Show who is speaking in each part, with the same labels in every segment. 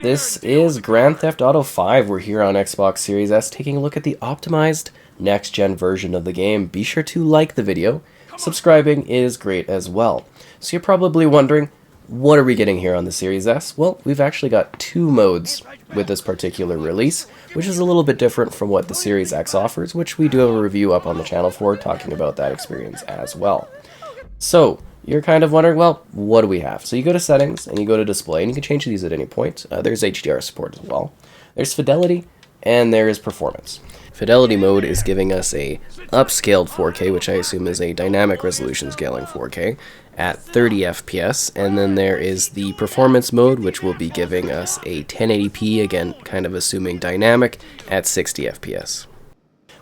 Speaker 1: This is Grand Theft Auto 5. We're here on Xbox Series S taking a look at the optimized next-gen version of the game. Be sure to like the video. Subscribing is great as well. So you're probably wondering, what are we getting here on the Series S? Well, we've actually got two modes with this particular release, which is a little bit different from what the Series X offers, which we do have a review up on the channel for, talking about that experience as well. So, you're kind of wondering, well, what do we have? So you go to settings and you go to display, and you can change these at any point. There's HDR support as well. There's fidelity, and there is performance. Fidelity mode is giving us a upscaled 4K, which I assume is a dynamic resolution scaling 4K, at 30 FPS, and then there is the performance mode, which will be giving us a 1080p, again, kind of assuming dynamic, at 60 FPS.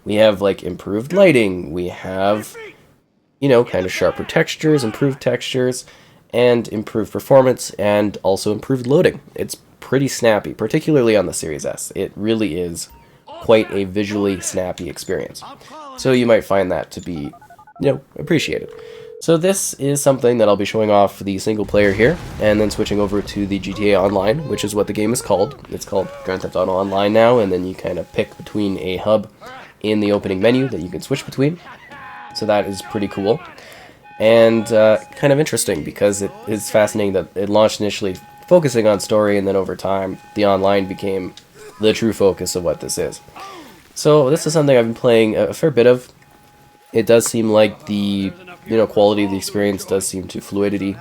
Speaker 1: We have, like, improved lighting, we have, you know, kind of sharper textures, improved textures, and improved performance, and also improved loading. It's pretty snappy, particularly on the Series S. It really is quite a visually snappy experience. So you might find that to be, appreciated. So this is something that I'll be showing off the single player here, and then switching over to the GTA Online, which is what the game is called. It's called Grand Theft Auto Online now, and then you kind of pick between a hub in the opening menu that you can switch between. So that is pretty cool, and kind of interesting, because it is fascinating that it launched initially focusing on story, and then over time the online became the true focus of what this is. So this is something I've been playing a fair bit of. It does seem like the quality of the experience does seem to fluidity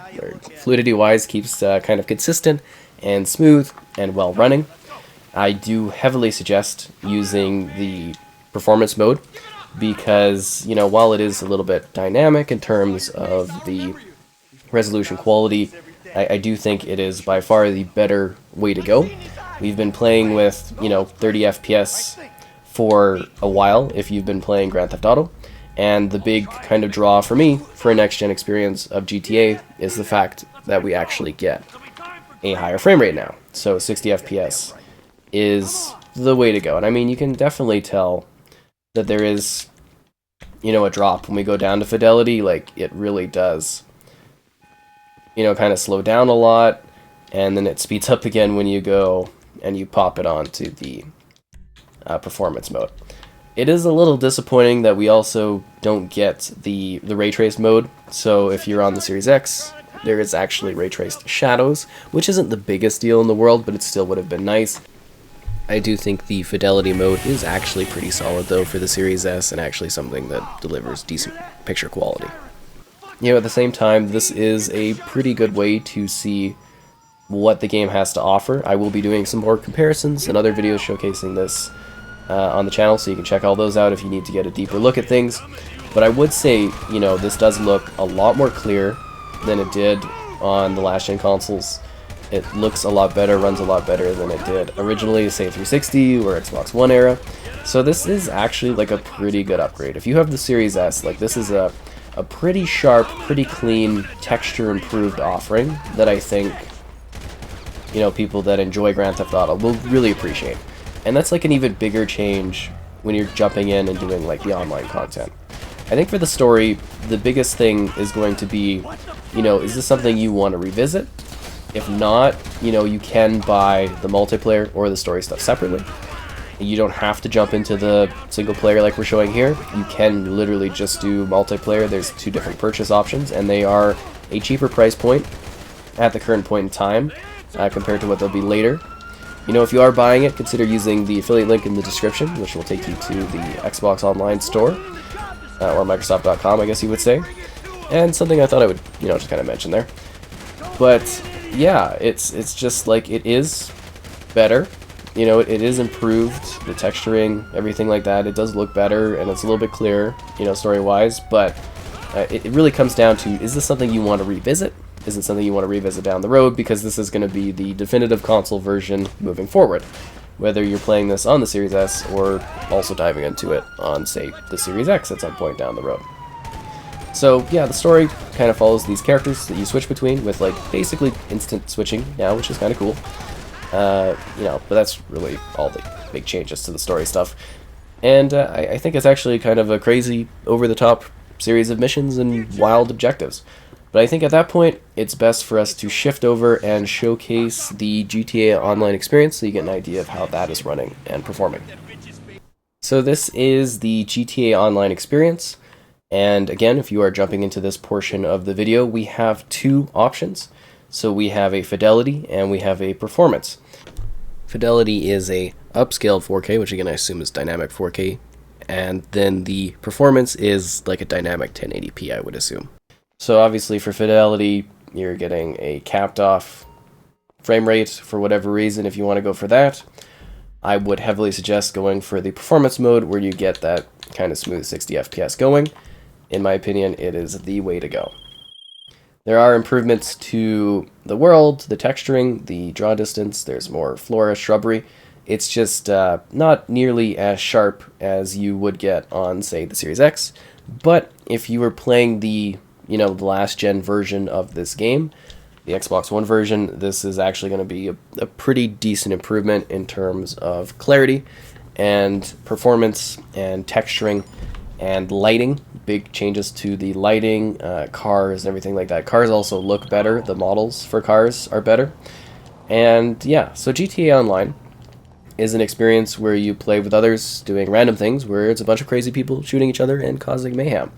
Speaker 1: wise keeps kind of consistent and smooth and well running. I do heavily suggest using the performance mode, because while it is a little bit dynamic in terms of the resolution quality, I do think it is by far the better way to go. We've been playing with 30 FPS for a while if you've been playing Grand Theft Auto, and the big kind of draw for me for a next-gen experience of GTA is the fact that we actually get a higher frame rate now. So 60 FPS is the way to go, and I mean, you can definitely tell that there is a drop when we go down to fidelity. Like, it really does kind of slow down a lot, and then it speeds up again when you go and you pop it onto the performance mode. It is a little disappointing that we also don't get the ray trace mode. So if you're on the Series X, there is actually ray traced shadows, which isn't the biggest deal in the world, but it still would have been nice. I do think the fidelity mode is actually pretty solid, though, for the Series S, and actually something that delivers decent picture quality. At the same time, this is a pretty good way to see what the game has to offer. I will be doing some more comparisons and other videos showcasing this on the channel, so you can check all those out if you need to get a deeper look at things. But I would say, this does look a lot more clear than it did on the last-gen consoles. It looks a lot better, runs a lot better than it did originally, say 360 or Xbox One era. So this is actually like a pretty good upgrade. If you have the Series S, like, this is a pretty sharp, pretty clean, texture improved offering that I think people that enjoy Grand Theft Auto will really appreciate. And that's like an even bigger change when you're jumping in and doing like the online content. I think for the story, the biggest thing is going to be, is this something you want to revisit? If not, you can buy the multiplayer or the story stuff separately. You don't have to jump into the single player like we're showing here. You can literally just do multiplayer. There's two different purchase options, and they are a cheaper price point at the current point in time compared to what they'll be later. If you are buying it, consider using the affiliate link in the description, which will take you to the Xbox Online store, or Microsoft.com, I guess you would say. And something I thought I would, just kind of mention there. But yeah, it's just like, it is better. It is improved, the texturing, everything like that. It does look better, and it's a little bit clearer, story-wise. But it really comes down to, is this something you want to revisit? Is it something you want to revisit down the road? Because this is going to be the definitive console version moving forward. Whether you're playing this on the Series S or also diving into it on, say, the Series X at some point down the road. So yeah, the story kind of follows these characters that you switch between with, like, basically instant switching now, which is kind of cool. But that's really all the big changes to the story stuff. And I think it's actually kind of a crazy, over-the-top series of missions and wild objectives. But But I think at that point, it's best for us to shift over and showcase the GTA Online experience so you get an idea of how that is running and performing. So this is the GTA Online experience. And again, if you are jumping into this portion of the video, we have two options. So we have a fidelity and we have a performance. Fidelity is a upscaled 4K, which again I assume is dynamic 4K. And then the performance is like a dynamic 1080p, I would assume. So obviously for fidelity, you're getting a capped off frame rate for whatever reason. If you want to go for that, I would heavily suggest going for the performance mode where you get that kind of smooth 60 FPS going. In my opinion, it is the way to go. There are improvements to the world, the texturing, the draw distance. There's more flora, shrubbery. It's just not nearly as sharp as you would get on, say, the Series X. But if you were playing the the last gen version of this game, the Xbox One version, this is actually going to be a pretty decent improvement in terms of clarity and performance and texturing and lighting. Big changes to the lighting, cars, and everything like that. Cars also look better. The models for cars are better. And yeah, so GTA Online is an experience where you play with others doing random things where it's a bunch of crazy people shooting each other and causing mayhem.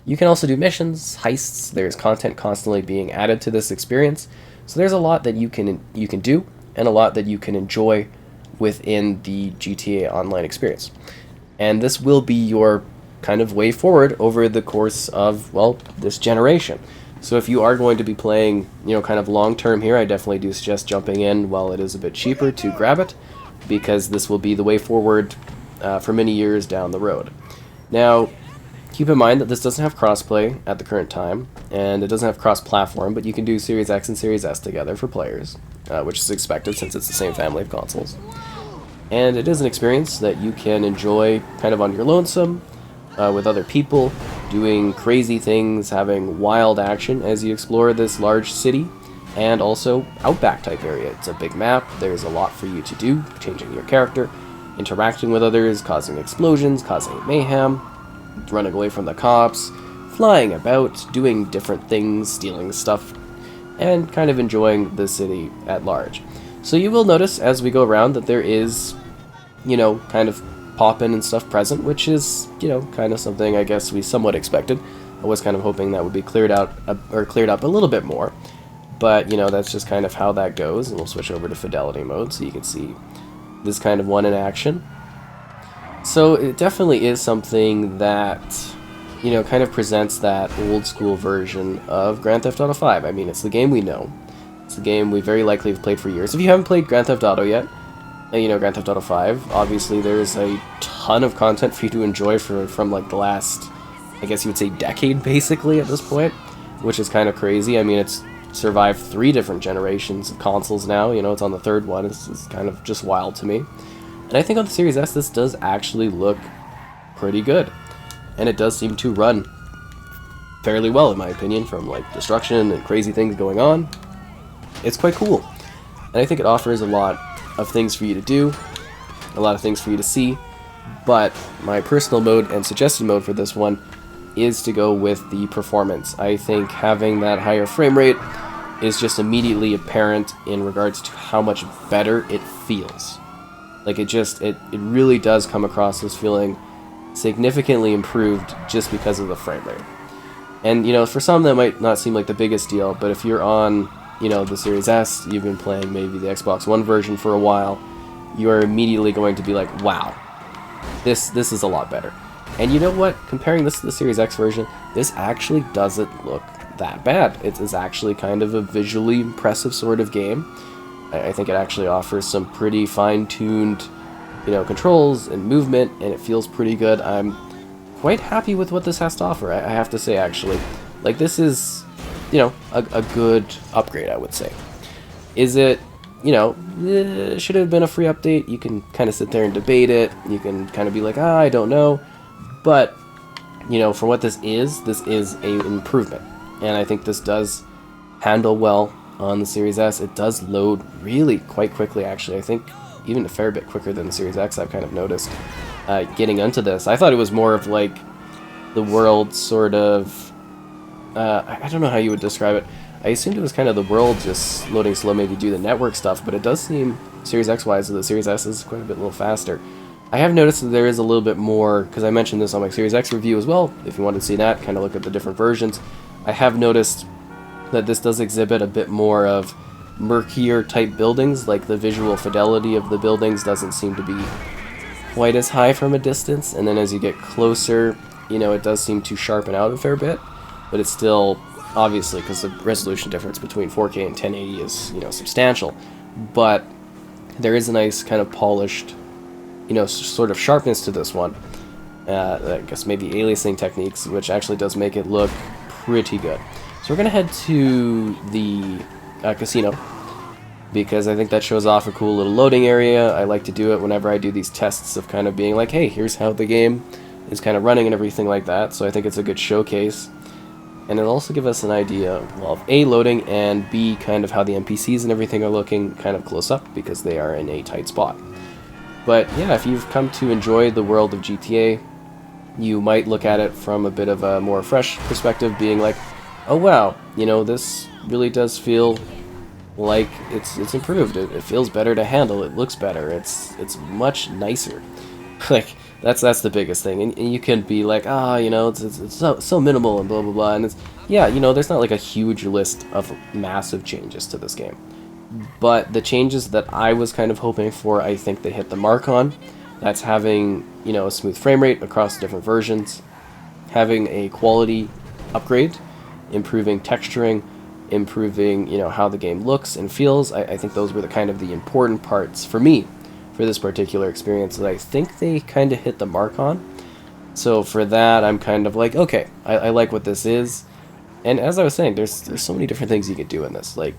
Speaker 1: You can also do missions, heists. There's content constantly being added to this experience. So there's a lot that you can do and a lot that you can enjoy within the GTA Online experience. And this will be your kind of way forward over the course of, well, this generation. So if you are going to be playing, kind of long term here, I definitely do suggest jumping in while it is a bit cheaper to grab it, because this will be the way forward for many years down the road. Now, keep in mind that this doesn't have crossplay at the current time, and it doesn't have cross-platform, but you can do Series X and Series S together for players, which is expected since it's the same family of consoles. And it is an experience that you can enjoy kind of on your lonesome, with other people, doing crazy things, having wild action as you explore this large city, and also outback type area. It's a big map, there's a lot for you to do, changing your character, interacting with others, causing explosions, causing mayhem, running away from the cops, flying about, doing different things, stealing stuff, and kind of enjoying the city at large. So you will notice as we go around that there is, kind of pop-in and stuff present, which is, kind of something I guess we somewhat expected. I was kind of hoping that would be cleared up a little bit more, but, that's just kind of how that goes, and we'll switch over to fidelity mode so you can see this kind of one in action. So it definitely is something that, kind of presents that old school version of Grand Theft Auto 5. I mean, it's the game we know. It's the game we very likely have played for years. If you haven't played Grand Theft Auto yet, Grand Theft Auto 5, obviously there's a ton of content for you to enjoy from like the last, I guess you would say, decade basically at this point, which is kind of crazy. I mean, it's survived 3 different generations of consoles now. It's on the 3rd one. It's kind of just wild to me. And I think on the Series S, this does actually look pretty good. And it does seem to run fairly well, in my opinion, from like destruction and crazy things going on. It's quite cool. And I think it offers a lot of things for you to do, a lot of things for you to see. But my personal mode and suggested mode for this one is to go with the performance. I think having that higher frame rate is just immediately apparent in regards to how much better it feels. Like it really does come across as feeling significantly improved just because of the frame rate. And, for some that might not seem like the biggest deal, but if you're on, the Series S, you've been playing maybe the Xbox One version for a while, you are immediately going to be like, wow, this is a lot better. And you know what? Comparing this to the Series X version, this actually doesn't look that bad. It is actually kind of a visually impressive sort of game. I think it actually offers some pretty fine-tuned, controls and movement, and it feels pretty good. I'm quite happy with what this has to offer, I have to say, actually. Like, this is, a good upgrade, I would say. Is it, should have been a free update? You can kind of sit there and debate it. You can kind of be like, I don't know. But, for what this is an improvement. And I think this does handle well on the Series S. It does load really quite quickly, actually. I think even a fair bit quicker than the Series X, I've kind of noticed getting into this. I thought it was more of like the world sort of I don't know how you would describe it. I assumed it was kind of the world just loading slow, maybe do the network stuff, but it does seem Series X-wise, so the Series S is quite a bit a little faster. I have noticed that there is a little bit more, because I mentioned this on my Series X review as well, if you want to see that, kind of look at the different versions. I have noticed that this does exhibit a bit more of murkier type buildings, like the visual fidelity of the buildings doesn't seem to be quite as high from a distance, and then as you get closer, you know, it does seem to sharpen out a fair bit, but it's still, obviously, because the resolution difference between 4K and 1080 is, you know, substantial, but there is a nice kind of polished, you know, sort of sharpness to this one. I guess maybe aliasing techniques, which actually does make it look pretty good. So we're going to head to the casino, because I think that shows off a cool little loading area. I like to do it whenever I do these tests of kind of being like, hey, here's how the game is kind of running and everything like that. So I think it's a good showcase. And it'll also give us an idea, well, of A, loading, and B, kind of how the NPCs and everything are looking kind of close up, because they are in a tight spot. But yeah, if you've come to enjoy the world of GTA, you might look at it from a bit of a more fresh perspective, being like, oh wow, you know, this really does feel like it's improved. It feels better to handle. It looks better. It's much nicer. Like that's the biggest thing. And you can be like, you know, it's so minimal and blah blah blah. And it's, yeah, you know, there's not like a huge list of massive changes to this game. But the changes that I was kind of hoping for, I think they hit the mark on. That's having, you know, a smooth frame rate across different versions, having a quality upgrade, improving texturing, improving, you know, how the game looks and feels. I think those were the kind of the important parts for me for this particular experience that I think they kind of hit the mark on. So for that, I'm kind of like, okay, I like what this is. And as I was saying, there's so many different things you can do in this. Like,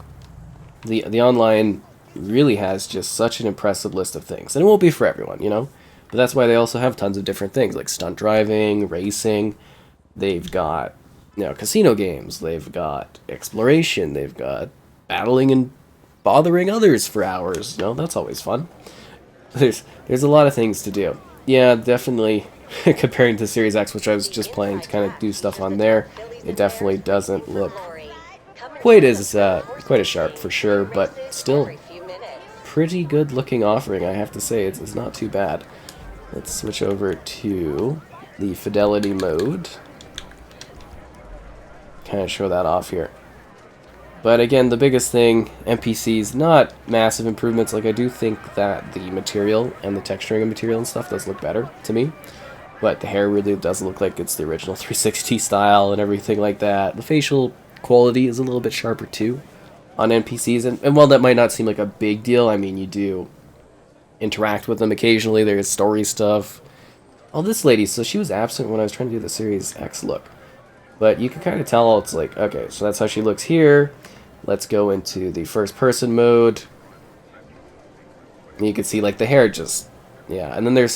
Speaker 1: the online really has just such an impressive list of things. And it won't be for everyone, you know? But that's why they also have tons of different things, like stunt driving, racing. They've got, you know, casino games. They've got exploration. They've got battling and bothering others for hours. You know, that's always fun. There's a lot of things to do. Yeah, definitely, comparing to Series X, which I was just playing to kind of do stuff on there, it definitely doesn't look quite as sharp for sure, but still pretty good looking offering, I have to say. It's not too bad. Let's switch over to the fidelity mode. Kind of show that off here. But again, the biggest thing, NPCs, not massive improvements. Like, I do think that the material and the texturing of material and stuff does look better to me. But the hair really does look like it's the original 360 style and everything like that. The facial quality is a little bit sharper too on NPCs. And while that might not seem like a big deal, I mean, you do interact with them occasionally. There's story stuff. Oh, this lady, so she was absent when I was trying to do the Series X look. But you can kind of tell it's like, okay, so that's how she looks here. Let's go into the first person mode. And you can see like the hair just, yeah. And then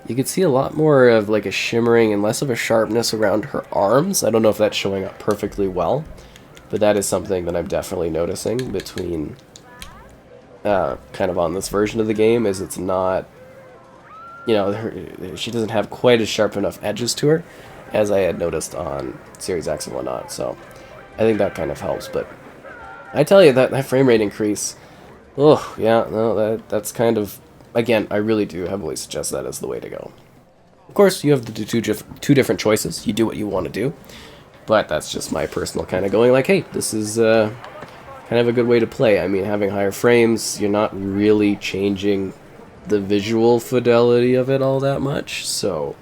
Speaker 1: you can see a lot more of like a shimmering and less of a sharpness around her arms. I don't know if that's showing up perfectly well, but that is something that I'm definitely noticing between kind of on this version of the game, is it's not, you know, she doesn't have quite as sharp enough edges to her as I had noticed on Series X and whatnot. So I think that kind of helps. But I tell you, that frame rate increase, oh yeah, no, that's kind of, again, I really do heavily suggest that as the way to go. Of course, you have the two different choices. You do what you want to do, but that's just my personal kind of going like, hey, this is kind of a good way to play. I mean, having higher frames, you're not really changing the visual fidelity of it all that much, so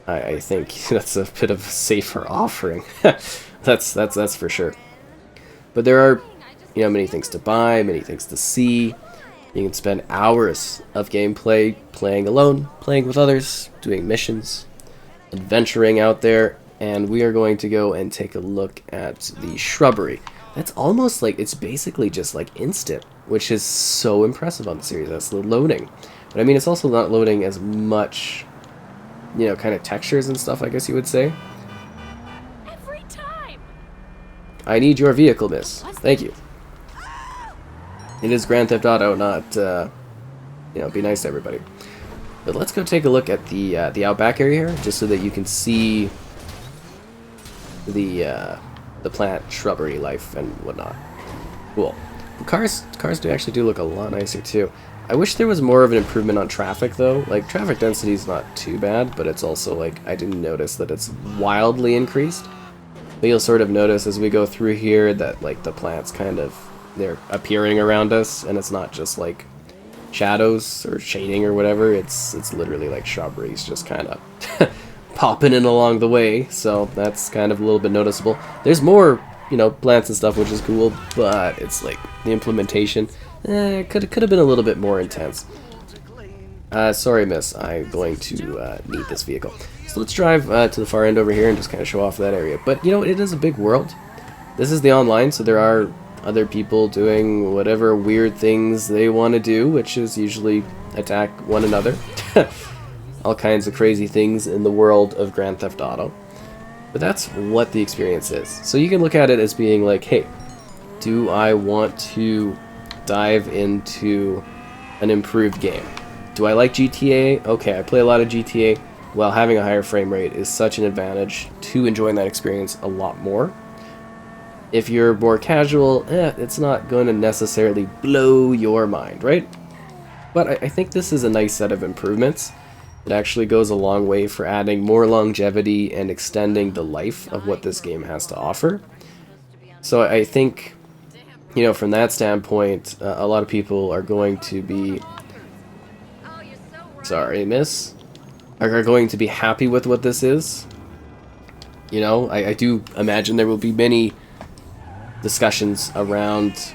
Speaker 1: I think that's a bit of a safer offering. that's for sure. But there are, you know, many things to buy, many things to see. You can spend hours of gameplay playing alone, playing with others, doing missions, adventuring out there, and we are going to go and take a look at the shrubbery. That's almost like, it's basically just like instant, which is so impressive on the series. That's the loading. But I mean, it's also not loading as much, you know, kind of textures and stuff, I guess you would say.
Speaker 2: Every time.
Speaker 1: I need your vehicle, miss. Thank you. It is Grand Theft Auto, not, you know, be nice to everybody. But let's go take a look at the Outback area here, just so that you can see the the plant shrubbery life and whatnot. Cool. Cars do actually do look a lot nicer too. I wish there was more of an improvement on traffic though. Like traffic density is not too bad, but it's also like I didn't notice that it's wildly increased. But you'll sort of notice as we go through here that like the plants kind of they're appearing around us, and it's not just like shadows or shading or whatever. It's literally like shrubberies just kind of popping in along the way. So that's kind of a little bit noticeable. There's more, you know, plants and stuff, which is cool, but it's like the implementation could have been a little bit more intense. Sorry, miss, I'm going to need this vehicle. So let's drive to the far end over here and just kind of show off that area. But, you know, it is a big world. This is the online, so there are other people doing whatever weird things they want to do, which is usually attack one another. All kinds of crazy things in the world of Grand Theft Auto. But that's what the experience is. So you can look at it as being like, hey, do I want to dive into an improved game? Do I like GTA? Okay, I play a lot of GTA. Well, having a higher frame rate is such an advantage to enjoying that experience a lot more. If you're more casual, it's not going to necessarily blow your mind, right? But I think this is a nice set of improvements. It actually goes a long way for adding more longevity and extending the life of what this game has to offer. So I think, you know, from that standpoint, a lot of people are going to be... Sorry, miss. Are going to be happy with what this is. You know, I do imagine there will be many discussions around,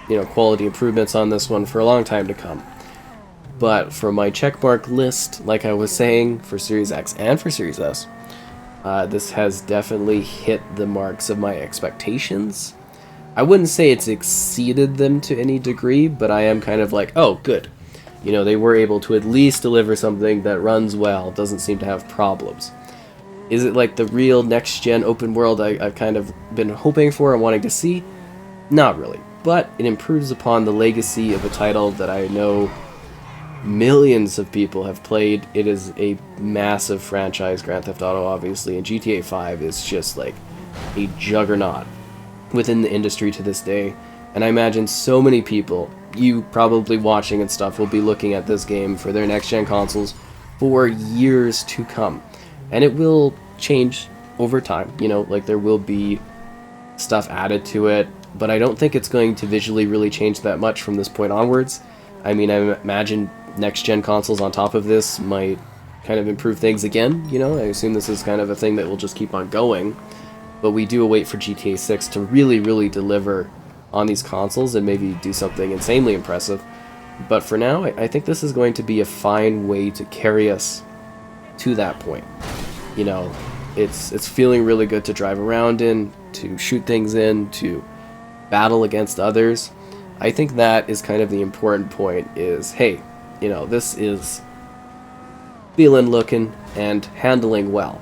Speaker 1: you know, quality improvements on this one for a long time to come. But for my checkmark list, like I was saying, for Series X and for Series S, this has definitely hit the marks of my expectations. I wouldn't say it's exceeded them to any degree, but I am kind of like, oh, good. You know, they were able to at least deliver something that runs well, doesn't seem to have problems. Is it like the real next-gen open world I've kind of been hoping for and wanting to see? Not really. But it improves upon the legacy of a title that I know millions of people have played. It is a massive franchise, Grand Theft Auto, obviously, and GTA 5 is just like a juggernaut within the industry to this day. And I imagine so many people, you probably watching and stuff, will be looking at this game for their next-gen consoles for years to come. And it will change over time, you know, like there will be stuff added to it, but I don't think it's going to visually really change that much from this point onwards. I mean, I imagine next-gen consoles on top of this might kind of improve things again, you know. I assume this is kind of a thing that will just keep on going, but we do await for GTA 6 to really deliver on these consoles and maybe do something insanely impressive. But for now, I think this is going to be a fine way to carry us to that point. You know, it's feeling really good to drive around in, to shoot things in, to battle against others. I think that is kind of the important point is, hey, you know, this is feeling, looking, and handling well.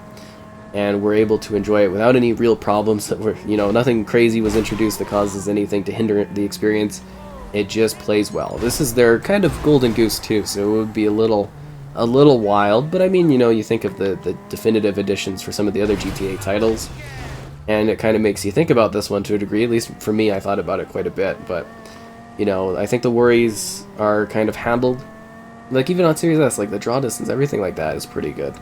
Speaker 1: And we're able to enjoy it without any real problems that were, you know, nothing crazy was introduced that causes anything to hinder the experience. It just plays well. This is their kind of golden goose too, so it would be a little wild, but I mean, you know, you think of the definitive editions for some of the other GTA titles, and it kind of makes you think about this one to a degree. At least for me, I thought about it quite a bit, but, you know, I think the worries are kind of handled. Like, even on Series S, like, the draw distance, everything like that is pretty good.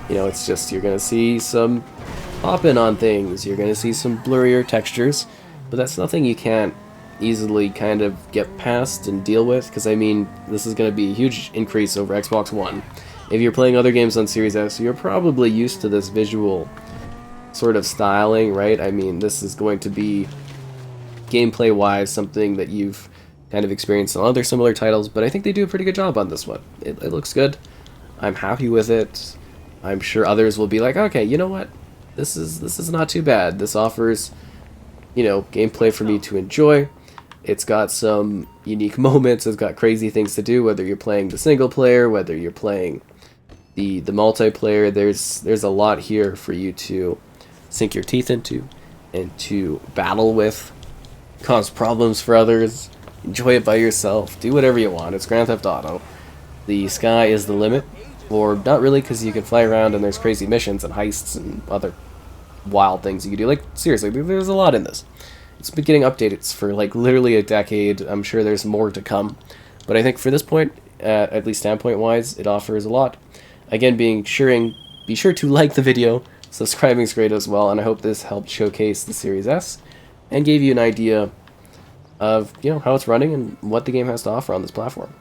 Speaker 1: You know, it's just, you're going to see some pop-in on things, you're going to see some blurrier textures, but that's nothing you can't easily kind of get past and deal with, because I mean, this is going to be a huge increase over Xbox One. If you're playing other games on Series S, you're probably used to this visual sort of styling, right? I mean, this is going to be gameplay-wise something that you've kind of experienced on other similar titles, but I think they do a pretty good job on this one. It looks good. I'm happy with it. I'm sure others will be like, okay, you know what? This is not too bad. This offers, you know, gameplay for me to enjoy. It's got some unique moments, it's got crazy things to do, whether you're playing the single player, whether you're playing the multiplayer. There's a lot here for you to sink your teeth into and to battle with, cause problems for others, enjoy it by yourself, do whatever you want. It's Grand Theft Auto. The sky is the limit, or not really, because you can fly around and there's crazy missions and heists and other wild things you can do. Like, seriously, there's a lot in this. It's been getting updated for, like, literally a decade. I'm sure there's more to come. But I think for this point, at least standpoint-wise, it offers a lot. Again, be sure to like the video. Subscribing is great as well, and I hope this helped showcase the Series S and gave you an idea of, how it's running and what the game has to offer on this platform.